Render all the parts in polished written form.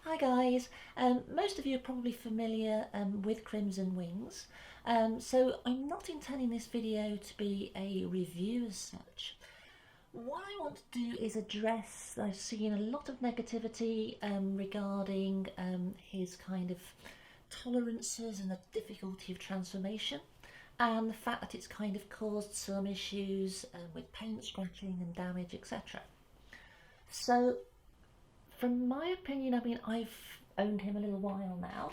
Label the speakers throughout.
Speaker 1: Hi guys, most of you are probably familiar with Crimson Wings, so I'm not intending this video to be a review as such. What I want to do is address, I've seen a lot of negativity regarding his kind of tolerances and the difficulty of transformation, and the fact that it's kind of caused some issues with paint scratching and damage, etc. So from my opinion, I mean, I've owned him a little while now,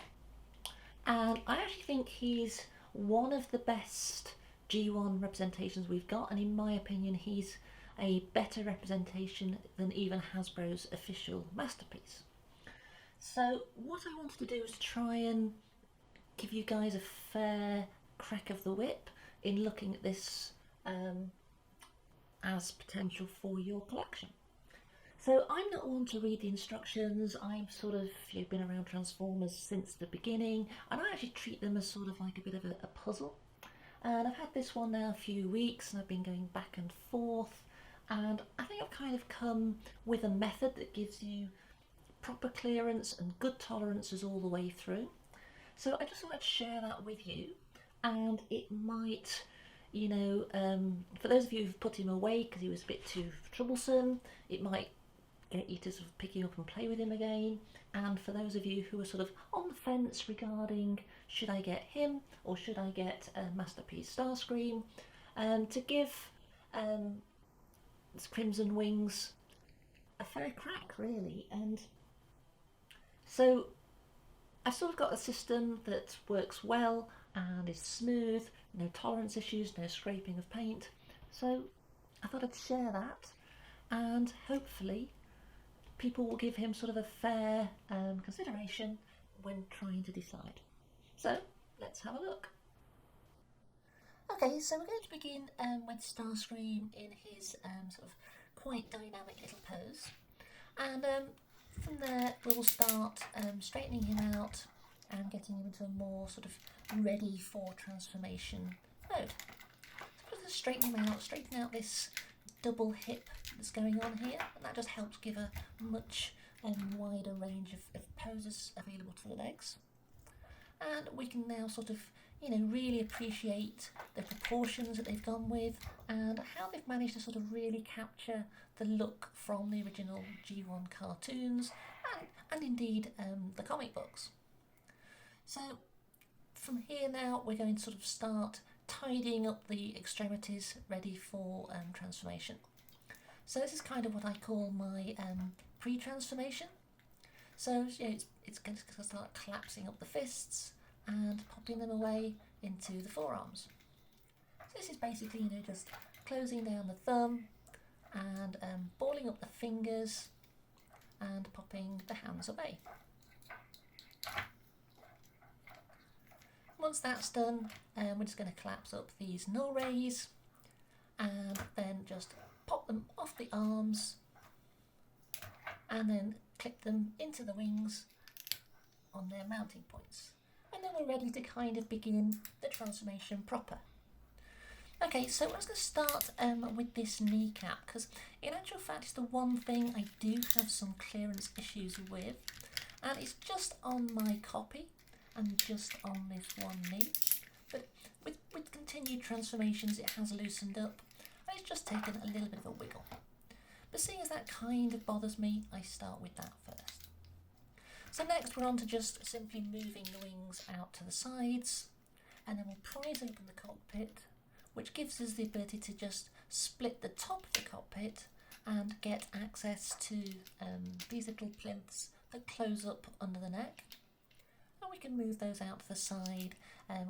Speaker 1: and I actually think he's one of the best G1 representations we've got, and in my opinion, he's a better representation than even Hasbro's official masterpiece. So, what I wanted to do was try and give you guys a fair crack of the whip in looking at this um, as potential for your collection. So I'm not one to read the instructions. I've sort of been around Transformers since the beginning, and I actually treat them as sort of like a bit of a puzzle. And I've had this one now a few weeks, and I've been going back and forth, and I think I've kind of come with a method that gives you proper clearance and good tolerances all the way through. So I just thought I'd share that with you, and it might, for those of you who've put him away because he was a bit too troublesome, it might get you to sort of pick him up and play with him again. And for those of you who are sort of on the fence regarding should I get him or should I get Masterpiece Starscream, to give um, Crimson Wings a fair crack, really. And so I've sort of got a system that works well and is smooth, no tolerance issues, no scraping of paint. So I thought I'd share that, and hopefully people will give him sort of a fair consideration when trying to decide. So let's have a look. Okay, so we're going to begin with Starscream in his sort of quite dynamic little pose, and from there we'll start straightening him out and getting him into a more sort of ready for transformation mode. So we're going to straighten out this double hip that's going on here, and that just helps give a much wider range of poses available to the legs. And we can now sort of, really appreciate the proportions that they've gone with and how they've managed to sort of really capture the look from the original G1 cartoons and indeed the comic books. So from here now we're going to sort of start tidying up the extremities ready for transformation. So this is kind of what I call my pre-transformation. So it's going to start collapsing up the fists and popping them away into the forearms. So this is basically just closing down the thumb and balling up the fingers and popping the hands away. Once that's done, we're just going to collapse up these null rays and then just pop them off the arms and then clip them into the wings on their mounting points. And then we're ready to kind of begin the transformation proper. Okay, so we're just going to start with this kneecap, because in actual fact it's the one thing I do have some clearance issues with, and it's just on my copy and just on this one knee. But with continued transformations it has loosened up, and it's just taken a little bit of a wiggle. But seeing as that kind of bothers me, I start with that first. So next we're on to just simply moving the wings out to the sides, and then we'll prise open the cockpit, which gives us the ability to just split the top of the cockpit and get access to these little plinths that close up under the neck. And we can move those out to the side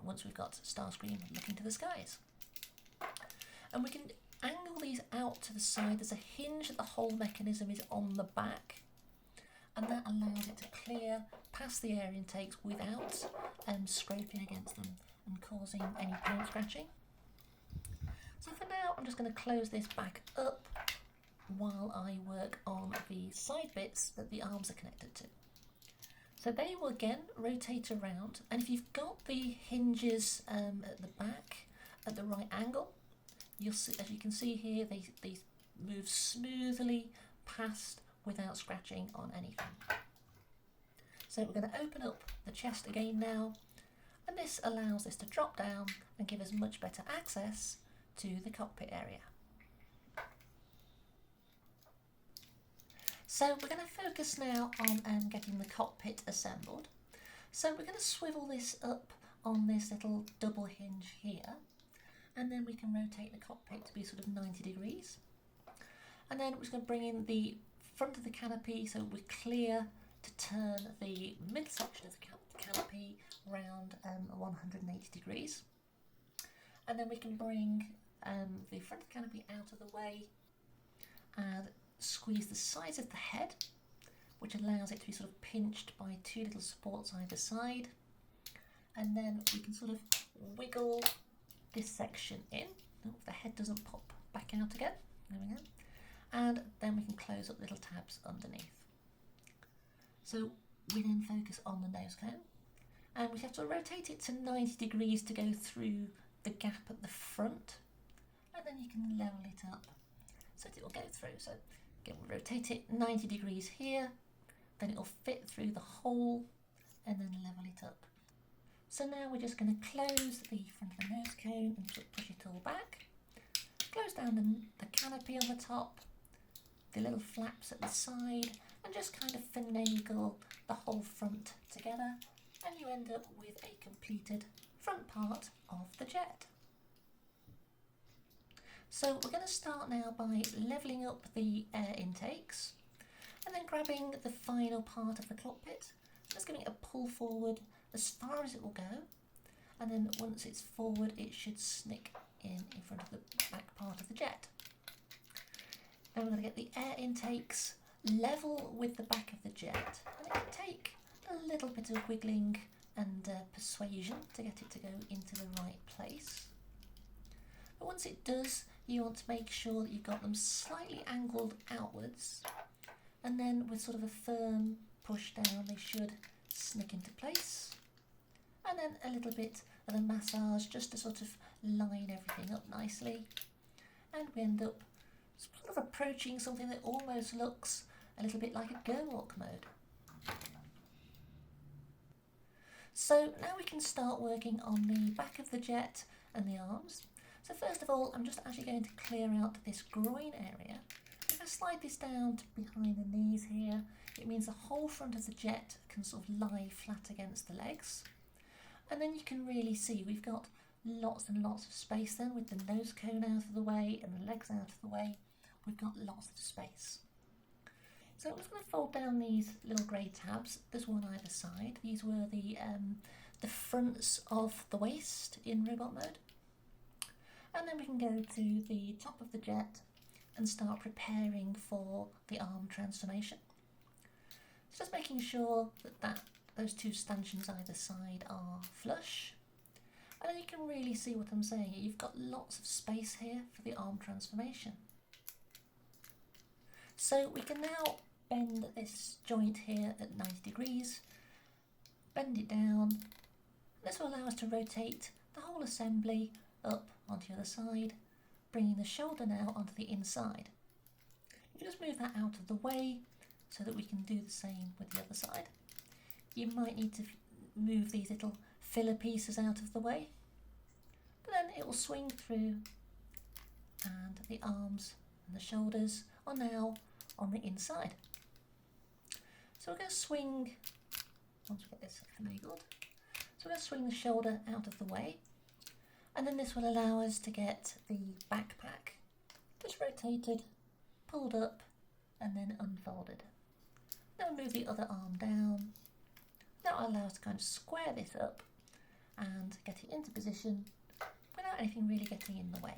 Speaker 1: once we've got Starscream looking to the skies. And we can angle these out to the side. There's a hinge that the whole mechanism is on the back, and that allows it to clear past the air intakes without scraping against them and causing any paint scratching. So for now I'm just going to close this back up while I work on the side bits that the arms are connected to. So they will again rotate around, and if you've got the hinges at the back at the right angle, you'll see, as you can see here, they move smoothly past without scratching on anything. So we're going to open up the chest again now, and this allows this to drop down and give us much better access to the cockpit area. So we're going to focus now on getting the cockpit assembled. So we're going to swivel this up on this little double hinge here, and then we can rotate the cockpit to be sort of 90 degrees. And then we're just going to bring in the front of the canopy so we're clear to turn the midsection of the canopy around 180 degrees. And then we can bring the front of the canopy out of the way and squeeze the sides of the head, which allows it to be sort of pinched by two little supports either side. And then we can sort of wiggle this section in. Oh, the head doesn't pop back out again. There we go. And then we can close up little tabs underneath. So we then focus on the nose cone, and we have to rotate it to 90 degrees to go through the gap at the front, and then you can level it up so that it will go through. So again, we'll rotate it 90 degrees here, then it will fit through the hole and then level it up. So now we're just going to close the front of the nose cone and just push it all back, close down the canopy on the top, the little flaps at the side, and just kind of finagle the whole front together, and you end up with a completed front part of the jet. So we're going to start now by levelling up the air intakes, and then grabbing the final part of the cockpit, just giving it a pull forward as far as it will go, and then once it's forward it should snick in front of the back part of the jet. Then we're going to get the air intakes level with the back of the jet, and it can take a little bit of wiggling and persuasion to get it to go into the right place. But once it does, you want to make sure that you've got them slightly angled outwards, and then with sort of a firm push down they should snick into place, and then a little bit of a massage just to sort of line everything up nicely, and we end up sort of approaching something that almost looks a little bit like a go walk mode. So now we can start working on the back of the jet and the arms. So first of all, I'm just actually going to clear out this groin area. If I slide this down to behind the knees here, it means the whole front of the jet can sort of lie flat against the legs. And then you can really see we've got lots and lots of space then with the nose cone out of the way and the legs out of the way. We've got lots of space. So I'm just going to fold down these little grey tabs. There's one either side. These were the fronts of the waist in robot mode. And then we can go to the top of the jet and start preparing for the arm transformation. So just making sure that those two stanchions either side are flush. And then you can really see what I'm saying. You've got lots of space here for the arm transformation. So we can now bend this joint here at 90 degrees, bend it down. This will allow us to rotate the whole assembly up onto the other side, bringing the shoulder now onto the inside. You just move that out of the way so that we can do the same with the other side. You might need to move these little filler pieces out of the way, but then it will swing through, and the arms and the shoulders are now on the inside. So we're going to swing, once we get this finagled, so we're going to swing the shoulder out of the way, and then this will allow us to get the backpack just rotated, pulled up, and then unfolded. Then we'll move the other arm down. That will allow us to kind of square this up and get it into position without anything really getting in the way.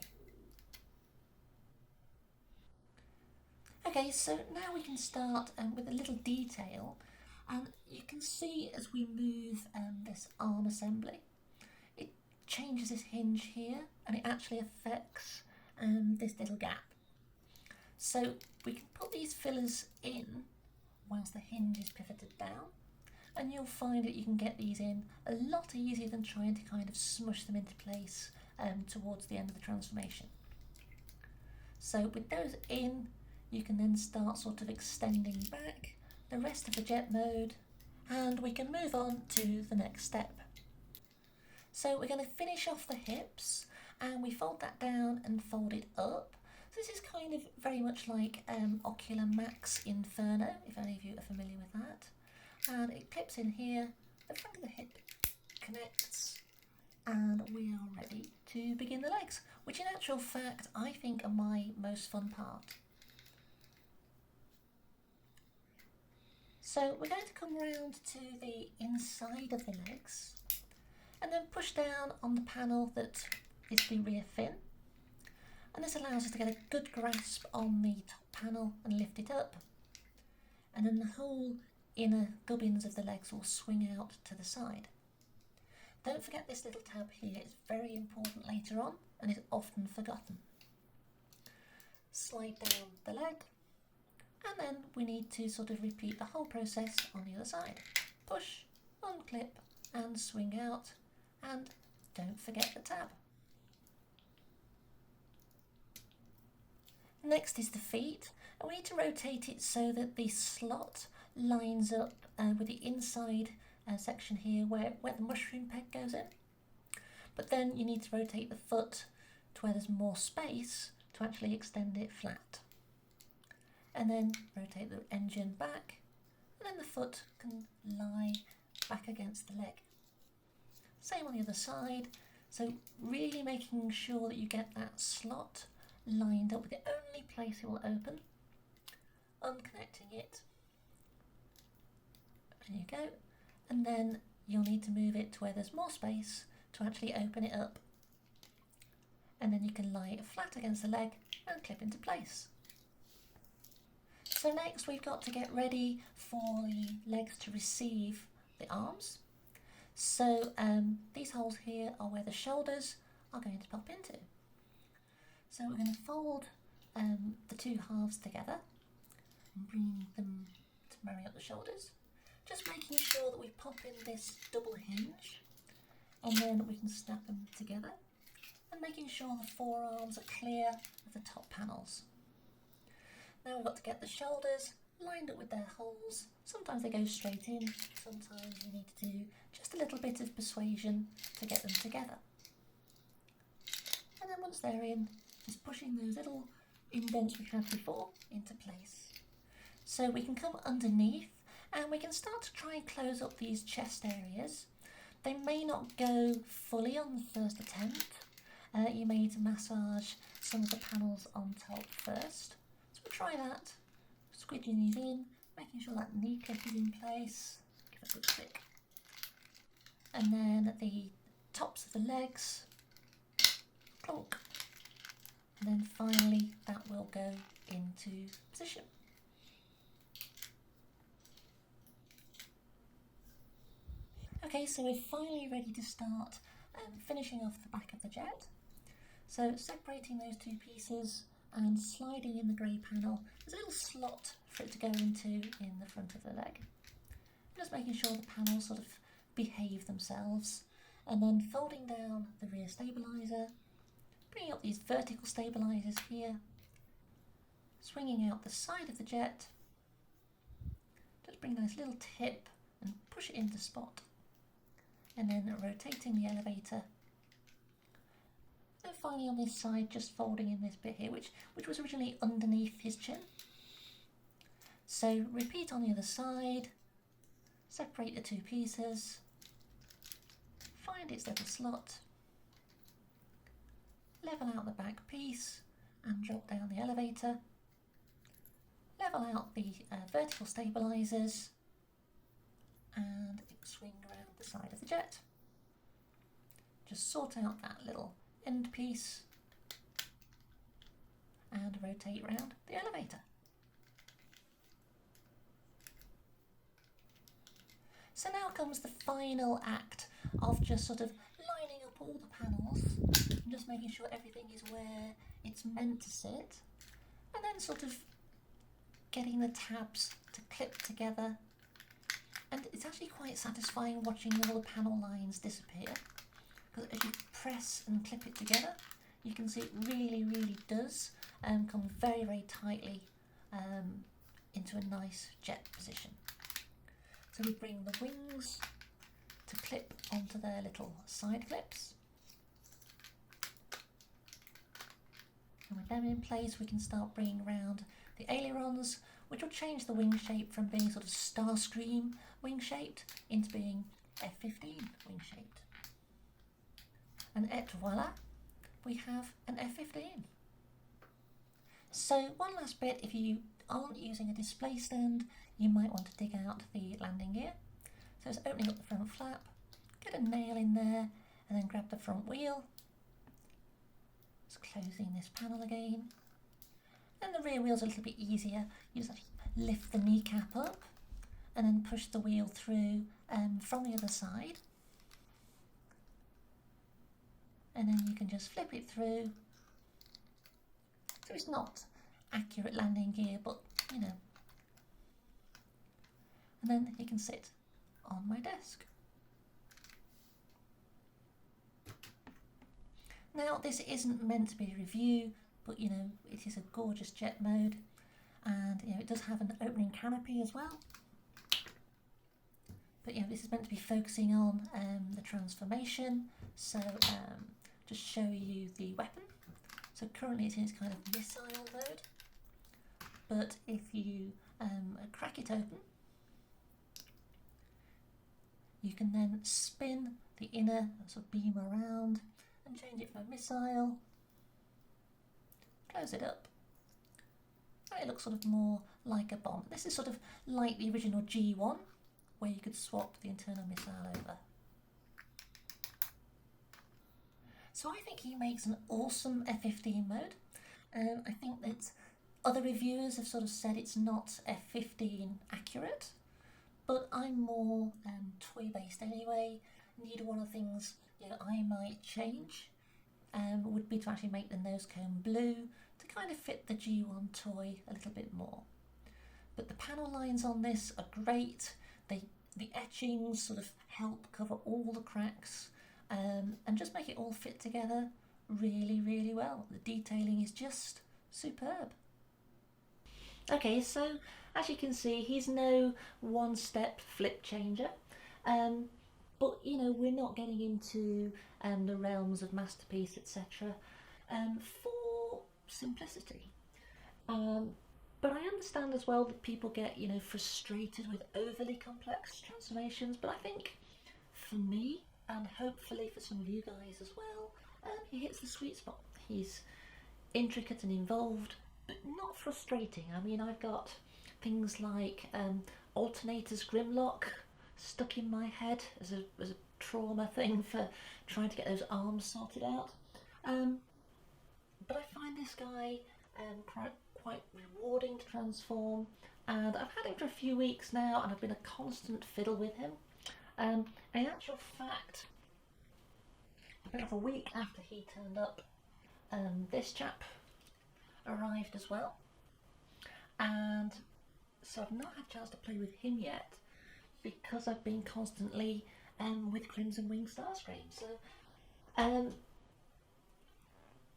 Speaker 1: Okay, so now we can start with a little detail, and you can see as we move this arm assembly, it changes this hinge here, and it actually affects this little gap. So we can put these fillers in whilst the hinge is pivoted down, and you'll find that you can get these in a lot easier than trying to kind of smush them into place towards the end of the transformation. So with those in, you can then start sort of extending back the rest of the jet mode, and we can move on to the next step. So we're going to finish off the hips, and we fold that down and fold it up. So this is kind of very much like Ocular Max Inferno, if any of you are familiar with that. And it clips in here, the front of the hip connects, and we are ready to begin the legs, which in actual fact I think are my most fun part. So we're going to come round to the inside of the legs and then push down on the panel that is the rear fin, and this allows us to get a good grasp on the top panel and lift it up, and then the whole inner gubbins of the legs will swing out to the side. Don't forget this little tab here, it's very important later on and is often forgotten. Slide down the leg, and then we need to sort of repeat the whole process on the other side. Push, unclip and swing out, and don't forget the tab. Next is the feet, and we need to rotate it so that the slot lines up with the inside section here where the mushroom peg goes in. But then you need to rotate the foot to where there's more space to actually extend it flat. And then rotate the engine back, and then the foot can lie back against the leg. Same on the other side, so really making sure that you get that slot lined up with the only place it will open. Unconnecting it, there you go, and then you'll need to move it to where there's more space to actually open it up, and then you can lie it flat against the leg and clip into place. So next we've got to get ready for the legs to receive the arms. So these holes here are where the shoulders are going to pop into. So we're going to fold the two halves together and bring them to marry up the shoulders. Just making sure that we pop in this double hinge, and then we can snap them together, and making sure the forearms are clear of the top panels. Now we've got to get the shoulders lined up with their holes. Sometimes they go straight in, sometimes you need to do just a little bit of persuasion to get them together. And then once they're in, just pushing those little indents we had before into place. So we can come underneath and we can start to try and close up these chest areas. They may not go fully on the first attempt. You may need to massage some of the panels on top first. So we'll try that. Squidging these in, making sure that knee clip is in place. Give it a good click. And then the tops of the legs, clunk. And then finally that will go into position. Okay, so we're finally ready to start finishing off the back of the jet. So separating those two pieces and sliding in the grey panel. There's a little slot for it to go into in the front of the leg. Just making sure the panels sort of behave themselves, and then folding down the rear stabiliser, bringing up these vertical stabilisers here, swinging out the side of the jet, just bring a nice little tip and push it into spot, and then rotating the elevator. And finally on this side, just folding in this bit here, which was originally underneath his chin. So repeat on the other side, separate the two pieces, find its little slot, level out the back piece and drop down the elevator, level out the vertical stabilisers and swing around the side of the jet. Just sort out that little end piece and rotate round the elevator. So now comes the final act of just sort of lining up all the panels and just making sure everything is where it's meant to sit, and then sort of getting the tabs to clip together. And it's actually quite satisfying watching all the panel lines disappear, because as you press and clip it together, you can see it really does come very tightly into a nice jet position. So we bring the wings to clip onto their little side clips. And with them in place, we can start bringing around the ailerons, which will change the wing shape from being sort of Starscream wing shaped into being F-15 wing shaped. And et voila, we have an F-15. So one last bit, if you aren't using a display stand, you might want to dig out the landing gear. So it's opening up the front flap, get a nail in there, and then grab the front wheel. Just closing this panel again. And the rear wheel's a little bit easier. You just lift the kneecap up and then push the wheel through from the other side. And then you can just flip it through. So it's not accurate landing gear, but you know. And then it can sit on my desk. Now this isn't meant to be a review, but you know, it is a gorgeous jet mode, and you know, it does have an opening canopy as well. But you know, this is meant to be focusing on the transformation, so just show you the weapon. So currently it's in its kind of missile mode, but if you crack it open, you can then spin the inner sort of beam around and change it from a missile, close it up, and it looks sort of more like a bomb. This is sort of like the original G1, where you could swap the internal missile over. So I think he makes an awesome F-15 mode. I think that other reviewers have sort of said it's not F-15 accurate, but I'm more toy based anyway. Indeed, one of the things I might change would be to actually make the nose cone blue to kind of fit the G1 toy a little bit more. But the panel lines on this are great. The etchings sort of help cover all the cracks and just make it all fit together really, really well. The detailing is just superb. Okay, so as you can see, he's no one-step flip changer, but you know, we're not getting into the realms of masterpiece, etc. For simplicity. But I understand as well that people get, you know, frustrated with overly complex transformations, but I think for me, and hopefully for some of you guys as well, he hits the sweet spot. He's intricate and involved, but not frustrating. I mean, I've got things like alternators Grimlock stuck in my head as a trauma thing for trying to get those arms sorted out. But I find this guy quite rewarding to transform, and I've had him for a few weeks now, and I've been a constant fiddle with him. In actual fact, about a week after he turned up, this chap arrived as well, and so I've not had a chance to play with him yet because I've been constantly with Crimson Wing Starscream. So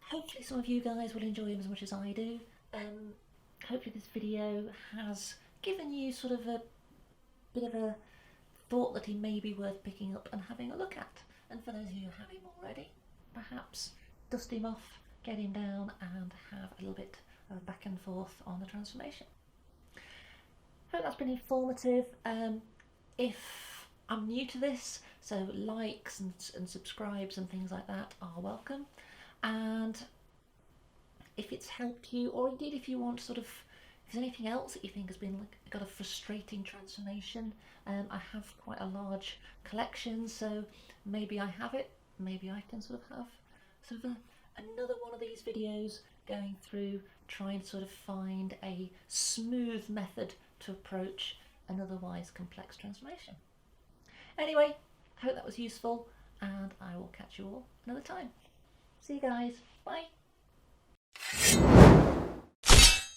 Speaker 1: hopefully some of you guys will enjoy him as much as I do. Hopefully this video has given you sort of a bit of a thought that he may be worth picking up and having a look at. And for those of you who have him already, perhaps dust him off, get him down and have a little bit of back and forth on the transformation. Hope that's been informative. If I'm new to this, so likes and subscribes and things like that are welcome. And if it's helped you, or indeed if you want sort of, if there's anything else that you think has been got a frustrating transformation, I have quite a large collection, so maybe I have it, maybe I can sort of have sort of another one of these videos going through trying to sort of find a smooth method to approach an otherwise complex transformation. Anyway, I hope that was useful, and I will catch you all another time. See you guys, bye.